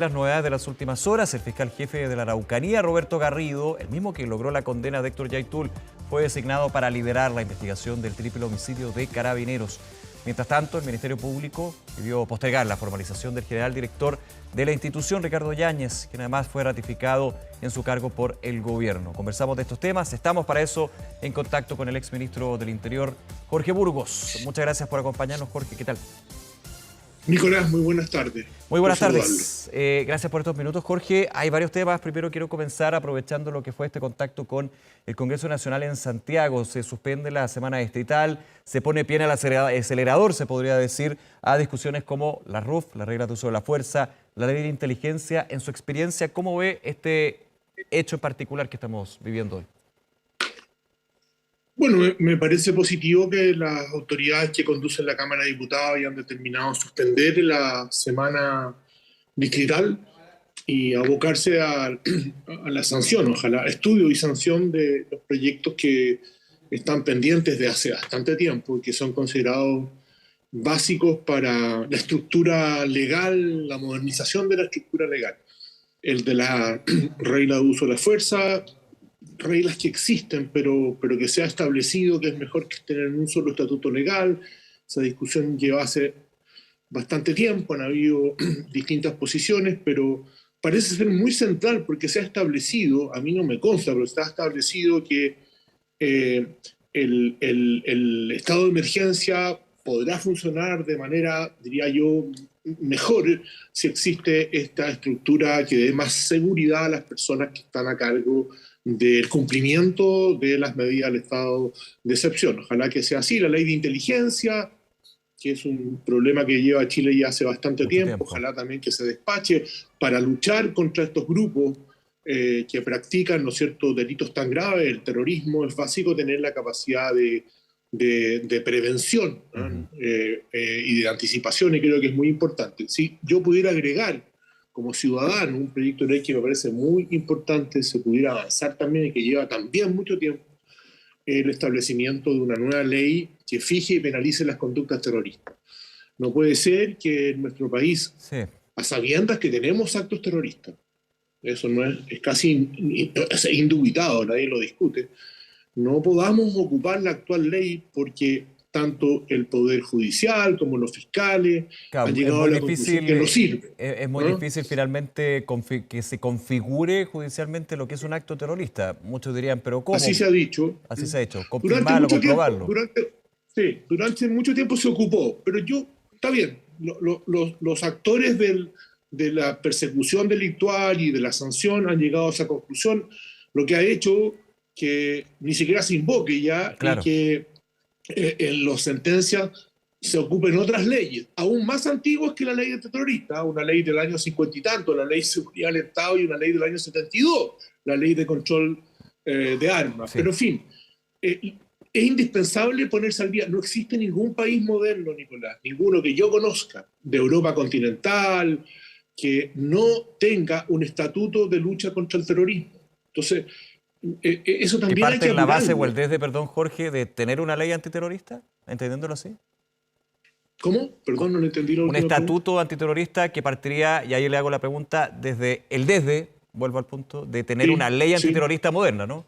Las novedades de las últimas horas, el fiscal jefe de la Araucanía, Roberto Garrido, el mismo que logró la condena de Héctor Yaitul, fue designado para liderar la investigación del triple homicidio de Carabineros. Mientras tanto, el Ministerio Público pidió postergar la formalización del general director de la institución, Ricardo Yáñez, quien además fue ratificado en su cargo por el gobierno. Conversamos de estos temas, estamos para eso en contacto con el exministro del Interior, Jorge Burgos. Muchas gracias por acompañarnos, Jorge, ¿qué tal? Nicolás, muy buenas tardes. Muy buenas tardes. Gracias por estos minutos, Jorge. Hay varios temas. Primero quiero comenzar aprovechando lo que fue este contacto con el Congreso Nacional en Santiago. Se suspende la semana distrital, se pone pie en el acelerador, se podría decir, a discusiones como la RUF, las reglas de uso de la fuerza, la ley de inteligencia. En su experiencia, ¿cómo ve este hecho en particular que estamos viviendo hoy? Bueno, me parece positivo que las autoridades que conducen la Cámara de Diputados hayan determinado suspender la semana distrital y abocarse a la sanción, ojalá, estudio y sanción de los proyectos que están pendientes de hace bastante tiempo y que son considerados básicos para la estructura legal, la modernización de la estructura legal. El de la regla de uso de la fuerza, reglas que existen, pero que se ha establecido que es mejor que tener un solo estatuto legal. Esa discusión lleva hace bastante tiempo, han habido distintas posiciones, pero parece ser muy central porque se ha establecido, a mí no me consta, pero se ha establecido que el estado de emergencia podrá funcionar de manera, diría yo, mejor si existe esta estructura que dé más seguridad a las personas que están a cargo del cumplimiento de las medidas del estado de excepción. Ojalá que sea así. La ley de inteligencia, que es un problema que lleva a Chile ya hace bastante tiempo, ojalá también que se despache para luchar contra estos grupos que practican, ¿no es cierto?, delitos tan graves. El terrorismo es básico tener la capacidad de prevención, y de anticipación, y creo que es muy importante. Si yo pudiera agregar como ciudadano un proyecto de ley que me parece muy importante, se pudiera avanzar también y que lleva también mucho tiempo, el establecimiento de una nueva ley que fije y penalice las conductas terroristas. No puede ser que en nuestro país, a sabiendas que tenemos actos terroristas, eso no es casi es indubitado, nadie lo discute, no podamos ocupar la actual ley porque tanto el Poder Judicial como los fiscales han llegado a la conclusión que no sirve. Es muy difícil finalmente que se configure judicialmente lo que es un acto terrorista. Muchos dirían, ¿pero cómo? Así se ha dicho. Así se ha hecho. Confirmarlo, comprobarlo. Durante mucho tiempo se ocupó, pero está bien, los actores de la persecución delictual y de la sanción han llegado a esa conclusión, lo que ha hecho que ni siquiera se invoque ya, claro, y que en las sentencias se ocupen otras leyes, aún más antiguas que la ley antiterrorista, una ley del año 50 y tanto, la ley de seguridad del Estado, y una ley del año 72, la ley de control de armas. Sí. Pero en fin, es indispensable ponerse al día. No existe ningún país moderno, Nicolás, ninguno que yo conozca, de Europa continental, que no tenga un estatuto de lucha contra el terrorismo. Entonces, eso también ¿Y parte en la base o el desde, perdón, Jorge, de tener una ley antiterrorista? ¿Entendiéndolo así? ¿Cómo? Perdón, no lo entendí. Un estatuto antiterrorista que partiría, y ahí le hago la pregunta, vuelvo al punto, de tener una ley antiterrorista moderna, ¿no?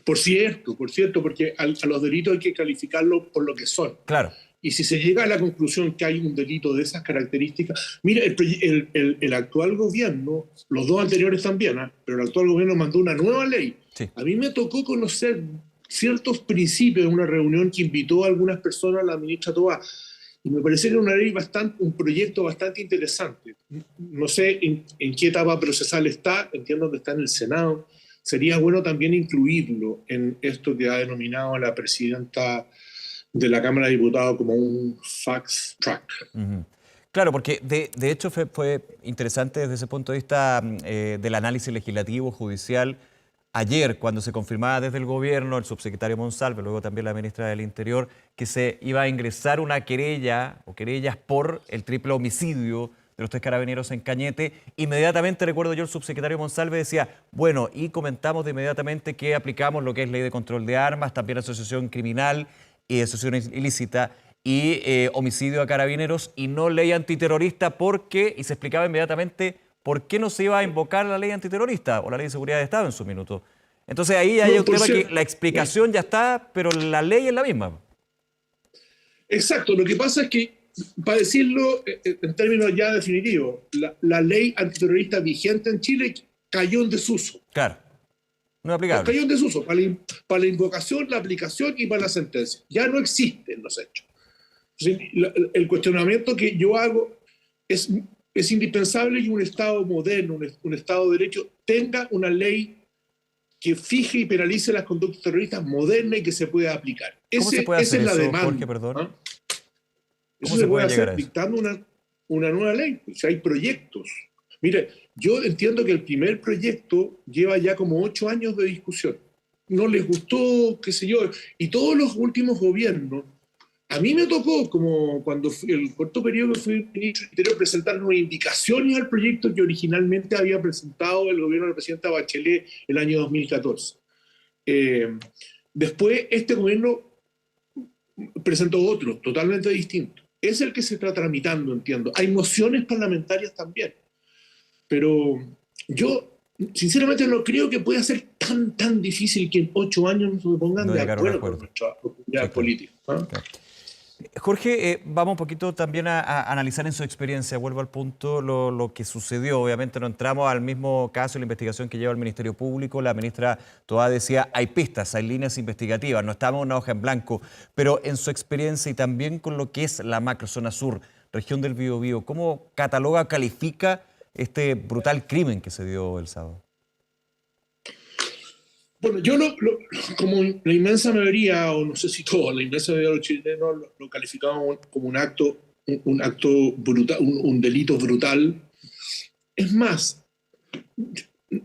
Por cierto, porque a los delitos hay que calificarlos por lo que son. Claro. Y si se llega a la conclusión que hay un delito de esas características... Mira, el actual gobierno, los dos anteriores también, pero el actual gobierno mandó una nueva ley. Sí. A mí me tocó conocer ciertos principios en una reunión que invitó a algunas personas a la ministra Tobá, y me pareció que era una ley un proyecto bastante interesante. No sé en qué etapa procesal está, entiendo que está en el Senado. Sería bueno también incluirlo en esto que ha denominado la presidenta de la Cámara de Diputados como un fast track. Claro, porque de hecho fue interesante desde ese punto de vista del análisis legislativo, judicial. Ayer, cuando se confirmaba desde el gobierno, el subsecretario Monsalve, luego también la ministra del Interior, que se iba a ingresar una querella o querellas por el triple homicidio de los 3 carabineros en Cañete, inmediatamente, recuerdo yo, el subsecretario Monsalve decía, bueno, y comentamos de inmediatamente que aplicamos lo que es ley de control de armas, también asociación criminal y asociación ilícita, y homicidio a carabineros y no ley antiterrorista porque, y se explicaba inmediatamente por qué no se iba a invocar la ley antiterrorista o la ley de seguridad de Estado en su minuto. Entonces ahí hay un tema que la explicación ya está, pero la ley es la misma. Exacto, lo que pasa es que, para decirlo en términos ya definitivos, la ley antiterrorista vigente en Chile cayó en desuso. Claro, no es aplicable. Cayó en desuso para la invocación, la aplicación y para la sentencia. Ya no existen los hechos. El cuestionamiento que yo hago es indispensable que un Estado moderno, un Estado de Derecho, tenga una ley que fije y penalice las conductas terroristas modernas y que se pueda aplicar. ¿Cómo se puede hacer esa eso, es la demanda. Jorge, perdón? ¿Ah? ¿Cómo Eso se puede llegar a hacer eso? dictando una nueva ley. O sea, hay proyectos. Mire, yo entiendo que el primer proyecto lleva ya como 8 años de discusión. No les gustó, qué sé yo. Y todos los últimos gobiernos, a mí me tocó, como cuando el corto periodo que fui ministro del Interior, presentar unas indicaciones al proyecto que originalmente había presentado el gobierno de la presidenta Bachelet el año 2014. Después, este gobierno presentó otro, totalmente distinto. Es el que se está tramitando, entiendo. Hay mociones parlamentarias también. Pero yo, sinceramente, no creo que pueda ser tan difícil que en 8 años no se pongan de acuerdo con nuestra oportunidad política. ¿Ah? Claro. Jorge, vamos un poquito también a analizar en su experiencia, vuelvo al punto, lo que sucedió. Obviamente no entramos al mismo caso, la investigación que lleva el Ministerio Público. La ministra Toá decía, hay pistas, hay líneas investigativas, no estamos en una hoja en blanco. Pero en su experiencia y también con lo que es la macrozona sur, región del Biobío, ¿cómo cataloga o califica este brutal crimen que se dio el sábado? Bueno, yo como la inmensa mayoría, o no sé si todos, la inmensa mayoría de los chilenos lo calificamos como un acto brutal, un delito brutal. Es más,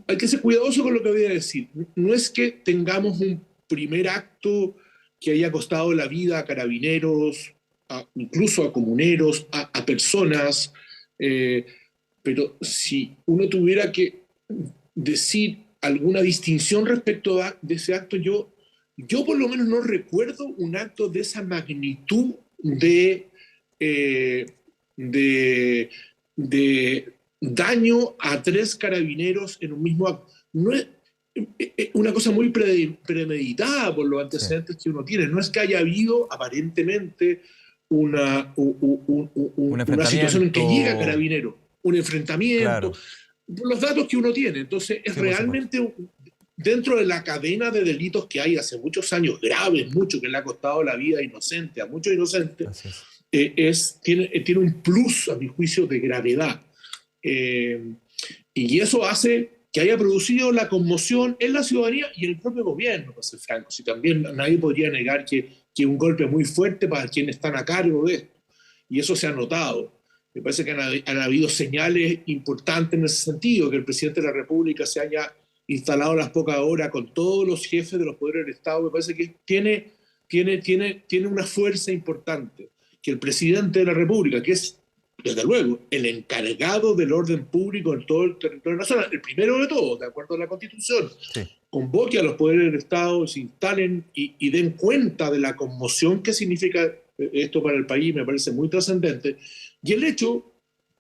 hay que ser cuidadoso con lo que voy a decir. No es que tengamos un primer acto que haya costado la vida a carabineros, incluso a comuneros, a personas, pero si uno tuviera que decir alguna distinción respecto de ese acto, yo por lo menos no recuerdo un acto de esa magnitud de daño a 3 carabineros en un mismo acto. No es una cosa muy premeditada por los antecedentes que uno tiene. No es que haya habido aparentemente una situación en que llega carabinero, un enfrentamiento. Claro. Los datos que uno tiene. Entonces, es realmente dentro de la cadena de delitos que hay hace muchos años, graves, mucho, que le ha costado la vida inocente a muchos inocentes, tiene un plus, a mi juicio, de gravedad. Y eso hace que haya producido la conmoción en la ciudadanía y en el propio gobierno, para ser franco. Si también nadie podría negar que un golpe muy fuerte para quienes están a cargo de esto. Y eso se ha notado. Me parece que han habido señales importantes en ese sentido, que el presidente de la República se haya instalado a las pocas horas con todos los jefes de los poderes del Estado. Me parece que tiene una fuerza importante. Que el presidente de la República, que es, desde luego, el encargado del orden público en todo el territorio nacional, el primero de todos, de acuerdo a la Constitución, convoque a los poderes del Estado, se instalen y den cuenta de la conmoción que significa esto para el país, me parece muy trascendente. Y el hecho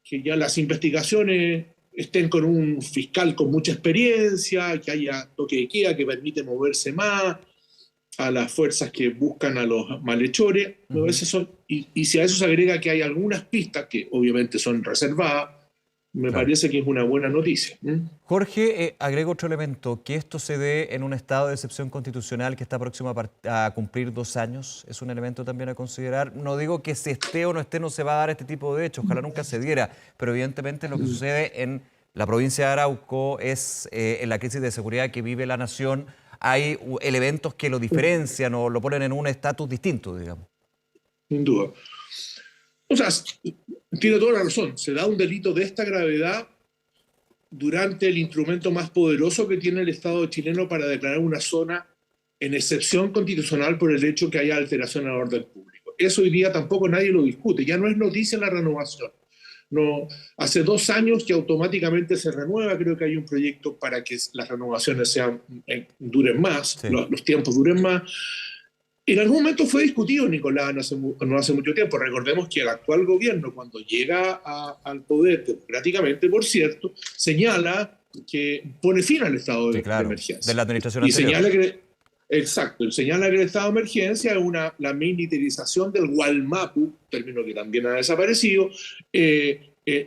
que ya las investigaciones estén con un fiscal con mucha experiencia, que haya toque de queda que permite moverse más a las fuerzas que buscan a los malhechores, y si a eso se agrega que hay algunas pistas que obviamente son reservadas, me parece que es una buena noticia. Jorge, agrego otro elemento, que esto se dé en un estado de excepción constitucional que está próximo a cumplir 2 años, es un elemento también a considerar. No digo que se esté o no esté, no se va a dar este tipo de hechos, ojalá nunca se diera, pero evidentemente lo que sucede en la provincia de Arauco es en la crisis de seguridad que vive la nación, hay elementos que lo diferencian o lo ponen en un estatus distinto, digamos. Sin duda. O sea, tiene toda la razón. Se da un delito de esta gravedad durante el instrumento más poderoso que tiene el Estado chileno para declarar una zona en excepción constitucional por el hecho que haya alteración al orden público. Eso hoy día tampoco nadie lo discute. Ya no es noticia la renovación. No, hace 2 años que automáticamente se renueva. Creo que hay un proyecto para que las renovaciones duren más, los tiempos duren más. En algún momento fue discutido, Nicolás, no hace mucho tiempo. Recordemos que el actual gobierno, cuando llega al poder democráticamente, por cierto, señala que pone fin al estado Sí, de claro, emergencia. de la administración Y anterior. señala que, exacto, señala que el estado de emergencia es la militarización del Gualmapu, término que también ha desaparecido,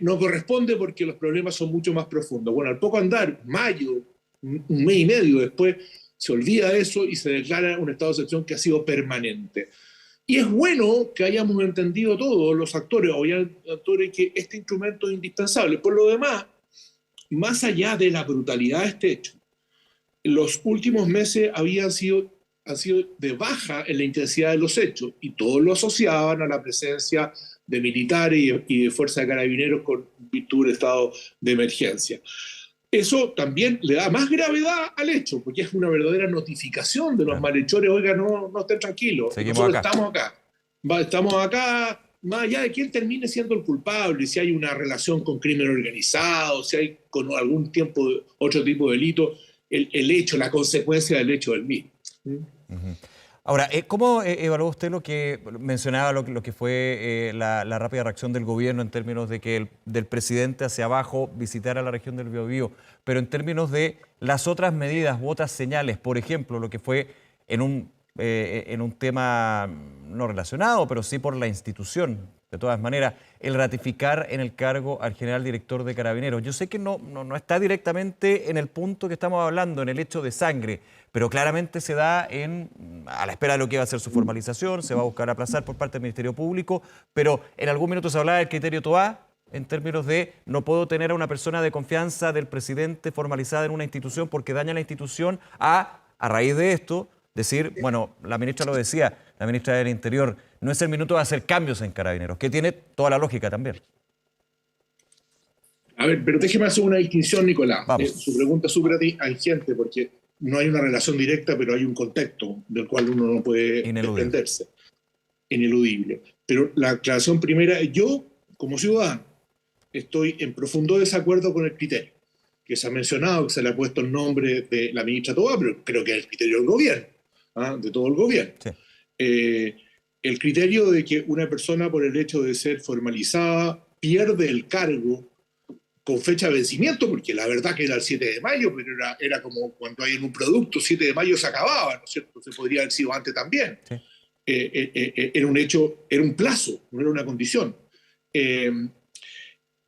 no corresponde porque los problemas son mucho más profundos. Bueno, al poco andar, mayo, un mes y medio después, se olvida eso y se declara un estado de excepción que ha sido permanente. Y es bueno que hayamos entendido todos los actores, que este instrumento es indispensable. Por lo demás, más allá de la brutalidad de este hecho, los últimos meses han sido de baja en la intensidad de los hechos y todos lo asociaban a la presencia de militares y de fuerzas de carabineros con virtud del estado de emergencia. Eso también le da más gravedad al hecho, porque es una verdadera notificación de los malhechores, oiga, no estén tranquilos, Seguimos nosotros acá. estamos acá, más allá de quién termine siendo el culpable, si hay una relación con crimen organizado, si hay con algún otro tipo de delito, el hecho, la consecuencia del hecho del mismo. Ahora, ¿cómo evaluó usted lo que mencionaba, lo que fue la rápida reacción del gobierno en términos de que del presidente hacia abajo visitara la región del Biobío, pero en términos de las otras medidas u otras señales, por ejemplo, lo que fue en un tema no relacionado, pero sí por la institución, de todas maneras, el ratificar en el cargo al general director de Carabineros? Yo sé que no está directamente en el punto que estamos hablando, en el hecho de sangre, pero claramente se da a la espera de lo que va a ser su formalización, se va a buscar aplazar por parte del Ministerio Público, pero en algún minuto se hablaba del criterio Toá, en términos de no puedo tener a una persona de confianza del presidente formalizada en una institución porque daña la institución, a raíz de esto, decir, bueno, la ministra lo decía, la ministra del Interior, no es el minuto de hacer cambios en Carabineros, que tiene toda la lógica también. A ver, pero déjeme hacer una distinción, Nicolás. Vamos. Su pregunta es súper tangente porque no hay una relación directa, pero hay un contexto del cual uno no puede desprenderse. Ineludible. Pero la aclaración primera, yo, como ciudadano, estoy en profundo desacuerdo con el criterio que se ha mencionado, que se le ha puesto el nombre de la ministra Toá, pero creo que es el criterio del gobierno, de todo el gobierno. Sí. El criterio de que una persona, por el hecho de ser formalizada, pierde el cargo con fecha de vencimiento, porque la verdad que era el 7 de mayo, pero era como cuando hay en un producto, 7 de mayo se acababa, ¿no es cierto? Se podría haber sido antes también. Sí. Era un hecho, era un plazo, no era una condición.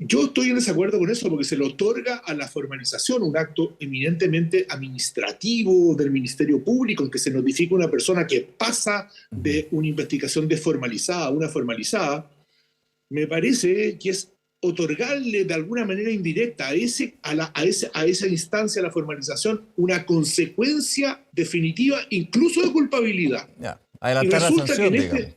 Yo estoy en desacuerdo con eso porque se le otorga a la formalización un acto eminentemente administrativo del Ministerio Público en que se notifica a una persona que pasa de una investigación desformalizada a una formalizada. Me parece que es otorgarle de alguna manera indirecta a esa instancia, a la formalización, una consecuencia definitiva, incluso de culpabilidad. Ya, adelantar la sanción, digamos.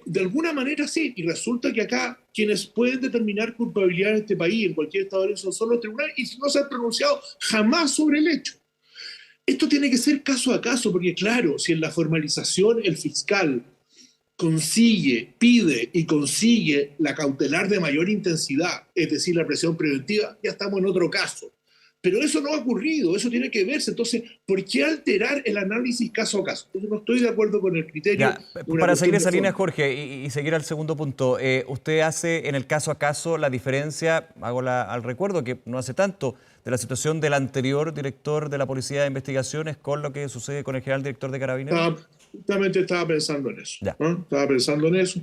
De alguna manera sí, y resulta que acá quienes pueden determinar culpabilidad en este país, en cualquier estado de derecho, son los tribunales y no se han pronunciado jamás sobre el hecho. Esto tiene que ser caso a caso, porque claro, si en la formalización el fiscal pide y consigue la cautelar de mayor intensidad, es decir, la presión preventiva, ya estamos en otro caso. Pero eso no ha ocurrido, eso tiene que verse. Entonces, ¿por qué alterar el análisis caso a caso? Entonces, no estoy de acuerdo con el criterio. Ya, para seguir esa línea, Jorge, y seguir al segundo punto, usted hace en el caso a caso la diferencia, hago al recuerdo que no hace tanto, de la situación del anterior director de la Policía de Investigaciones con lo que sucede con el general director de Carabineros. Justamente estaba pensando en eso. Estaba pensando en eso.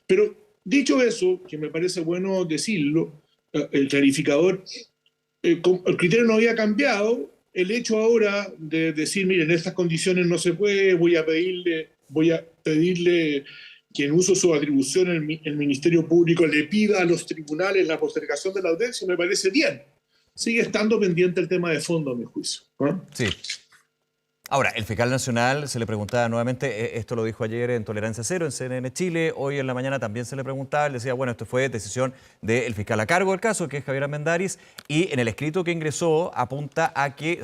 Pero dicho eso, que me parece bueno decirlo, el clarificador, el criterio no había cambiado. El hecho ahora de decir, miren, en estas condiciones no se puede, voy a pedirle que en uso de su atribución el Ministerio Público le pida a los tribunales la postergación de la audiencia, me parece bien. Sigue estando pendiente el tema de fondo, a mi juicio. Sí. Ahora, el fiscal nacional se le preguntaba nuevamente, esto lo dijo ayer en Tolerancia Cero, en CNN Chile, hoy en la mañana también se le preguntaba, él decía, bueno, esto fue decisión del fiscal a cargo del caso, que es Javier Armendáriz, y en el escrito que ingresó apunta a que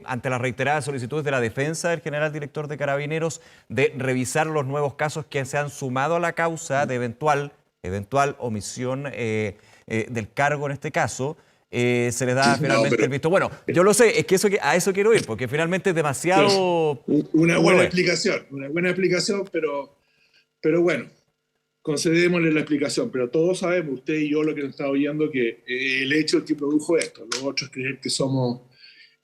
ante las reiteradas solicitudes de la defensa del general director de Carabineros de revisar los nuevos casos que se han sumado a la causa de eventual omisión del cargo en este caso, se les da finalmente el visto. Bueno, yo lo sé, es que a eso quiero ir, porque finalmente es demasiado... Una buena explicación, pero bueno, concedémosle la explicación. Pero todos sabemos, usted y yo, lo que nos está oyendo, que el hecho que produjo esto, los otros creer que somos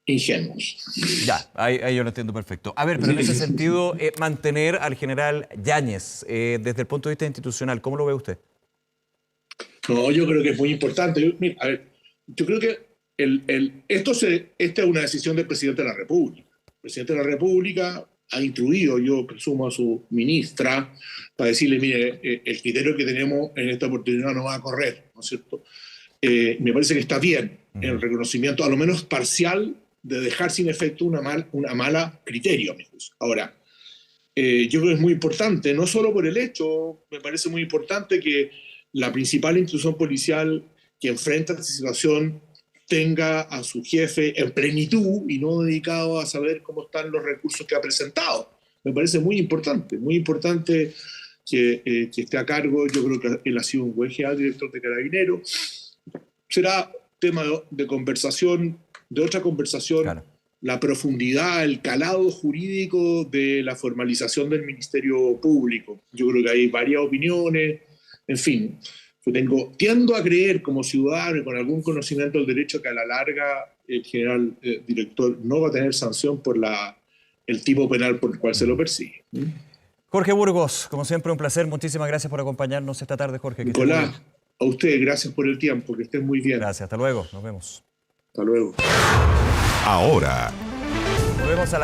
ingenuos. Ya, ahí yo lo entiendo perfecto. A ver, pero en ese sentido, mantener al general Yáñez, desde el punto de vista institucional, ¿cómo lo ve usted? No, yo creo que es muy importante. A ver, yo creo que esta es una decisión del presidente de la República. El presidente de la República ha instruido, yo presumo, a su ministra para decirle, mire, el criterio que tenemos en esta oportunidad no va a correr, ¿no es cierto? Me parece que está bien el reconocimiento, a lo menos parcial, de dejar sin efecto una mala criterio, mi juicio. Ahora, yo creo que es muy importante, no solo por el hecho, me parece muy importante que la principal institución policial que enfrenta esta situación tenga a su jefe en plenitud y no dedicado a saber cómo están los recursos que ha presentado. Me parece muy importante que esté a cargo. Yo creo que él ha sido un buen general director de Carabineros. Será tema de conversación, de otra conversación, claro, la profundidad, el calado jurídico de la formalización del Ministerio Público. Yo creo que hay varias opiniones, en fin. Yo tiendo a creer como ciudadano y con algún conocimiento del derecho que a la larga el general director no va a tener sanción por el tipo penal por el cual se lo persigue. Jorge Burgos, como siempre un placer. Muchísimas gracias por acompañarnos esta tarde, Jorge. Nicolás, a usted gracias por el tiempo, que estén muy bien. Gracias, hasta luego, nos vemos. Hasta luego. Ahora. Nos vemos a la